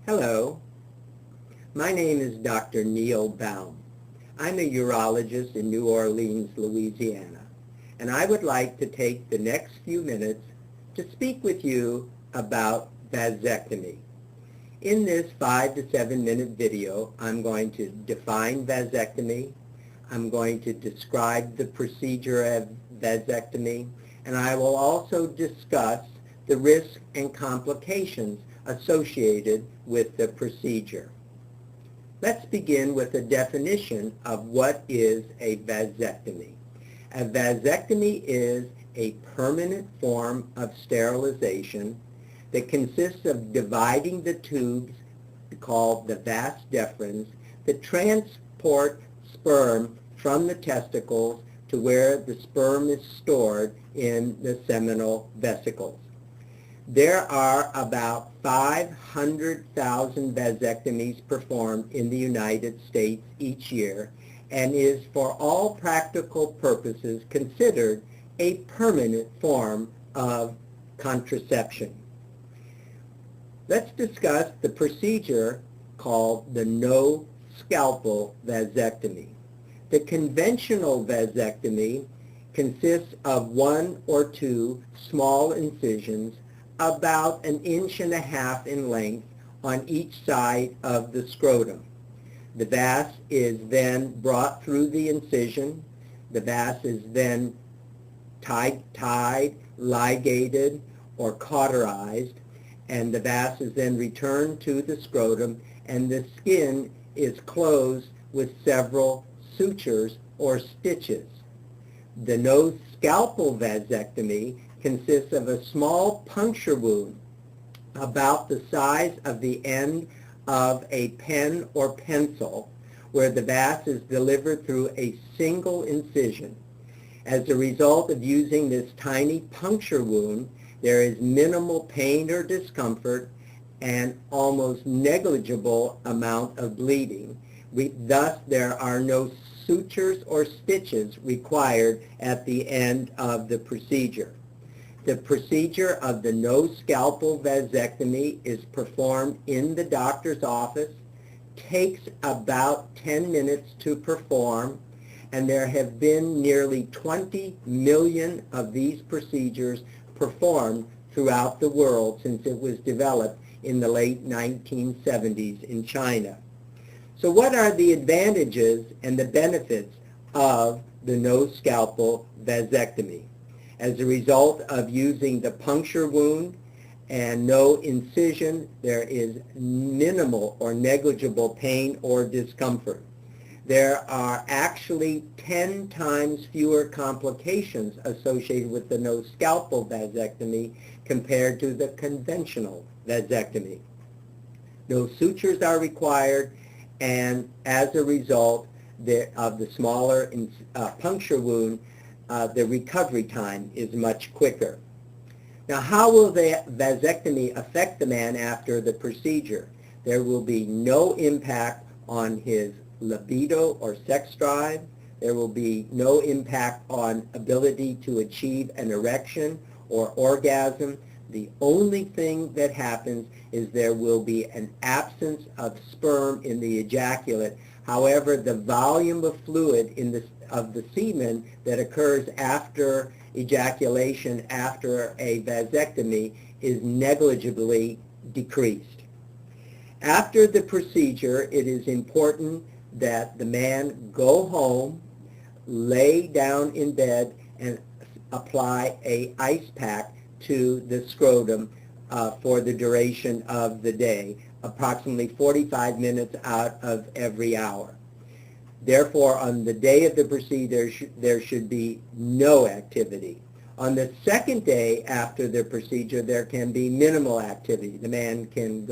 Hello, my name is Dr. Neil Baum. I'm a urologist in New Orleans, Louisiana, and I would like to take the next few minutes to speak with you about vasectomy. In this 5 to 7 minute video, I'm going to define vasectomy, I'm going to describe the procedure of vasectomy, and I will also discuss the risks and complications associated with the procedure. Let's begin with a definition of what is a vasectomy. A vasectomy is a permanent form of sterilization that consists of dividing the tubes called the vas deferens that transport sperm from the testicles to where the sperm is stored in the seminal vesicles. There are about 500,000 vasectomies performed in the United States each year and is for all practical purposes considered a permanent form of contraception. Let's discuss the procedure called the no-scalpel vasectomy. The conventional vasectomy consists of 1 or 2 small incisions about 1.5 inches in length on each side of the scrotum. The vas is then brought through the incision. The vas is then tied, ligated, or cauterized, and the vas is then returned to the scrotum, and the skin is closed with several sutures or stitches. The no-scalpel vasectomy consists of a small puncture wound about the size of the end of a pen or pencil where the vas is delivered through a single incision. As a result of using this tiny puncture wound, there is minimal pain or discomfort and almost negligible amount of bleeding. Thus, there are no sutures or stitches required at the end of the procedure. The procedure of the no-scalpel vasectomy is performed in the doctor's office, takes about 10 minutes to perform, and there have been nearly 20 million of these procedures performed throughout the world since it was developed in the late 1970s in China. So what are the advantages and the benefits of the no-scalpel vasectomy? As a result of using the puncture wound and no incision, there is minimal or negligible pain or discomfort. There are actually 10 times fewer complications associated with the no-scalpel vasectomy compared to the conventional vasectomy. No sutures are required, and as a result of the smaller puncture wound, the recovery time is much quicker. Now, how will the vasectomy affect the man after the procedure? There will be no impact on his libido or sex drive. There will be no impact on ability to achieve an erection or orgasm. The only thing that happens is there will be an absence of sperm in the ejaculate. However, the volume of fluid of the semen that occurs after ejaculation after a vasectomy is negligibly decreased. After the procedure, it is important that the man go home, lay down in bed, and apply an ice pack to the scrotum for the duration of the day, approximately 45 minutes out of every hour. Therefore, on the day of the procedure, there should be no activity. On the second day after the procedure, there can be minimal activity. The man can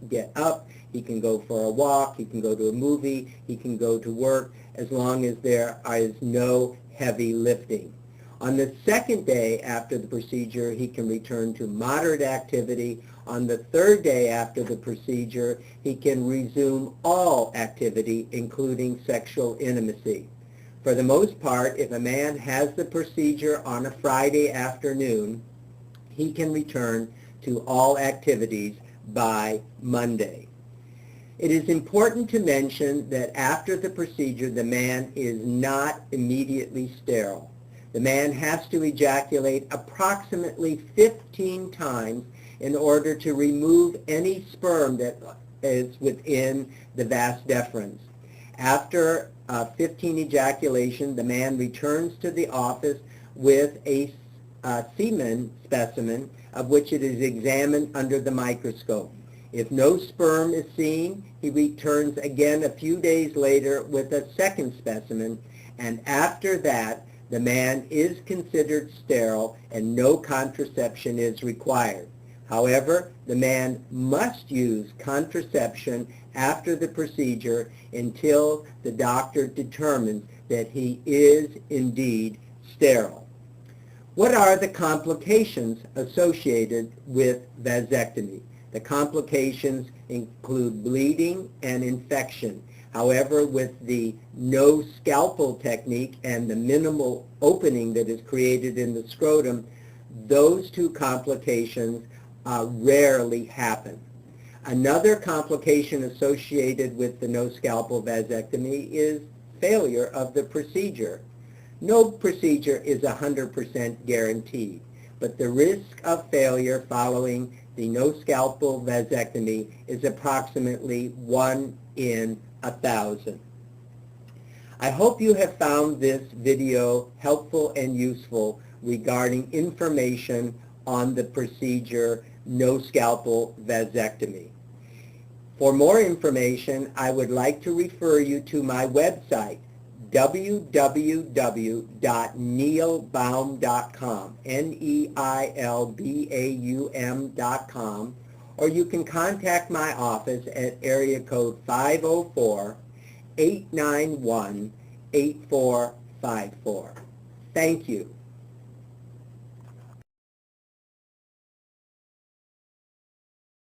get up, he can go for a walk, he can go to a movie, he can go to work, as long as there is no heavy lifting. On the second day after the procedure, he can return to moderate activity. On the third day after the procedure, he can resume all activity, including sexual intimacy. For the most part, if a man has the procedure on a Friday afternoon, he can return to all activities by Monday. It is important to mention that after the procedure, the man is not immediately sterile. The man has to ejaculate approximately 15 times in order to remove any sperm that is within the vas deferens. After 15 ejaculations, the man returns to the office with a semen specimen of which it is examined under the microscope. If no sperm is seen, he returns again a few days later with a second specimen, and after that, the man is considered sterile and no contraception is required. However, the man must use contraception after the procedure until the doctor determines that he is indeed sterile. What are the complications associated with vasectomy? The complications include bleeding and infection. However, with the no scalpel technique and the minimal opening that is created in the scrotum, those two complications rarely happen. Another complication associated with the no scalpel vasectomy is failure of the procedure. No procedure is 100% guaranteed, but the risk of failure following the no scalpel vasectomy is approximately 1 in 1,000. I hope you have found this video helpful and useful regarding information on the procedure no scalpel vasectomy. For more information, I would like to refer you to my website, www.neilbaum.com, neilbaum.com, or you can contact my office at area code 504-891-8454. Thank you.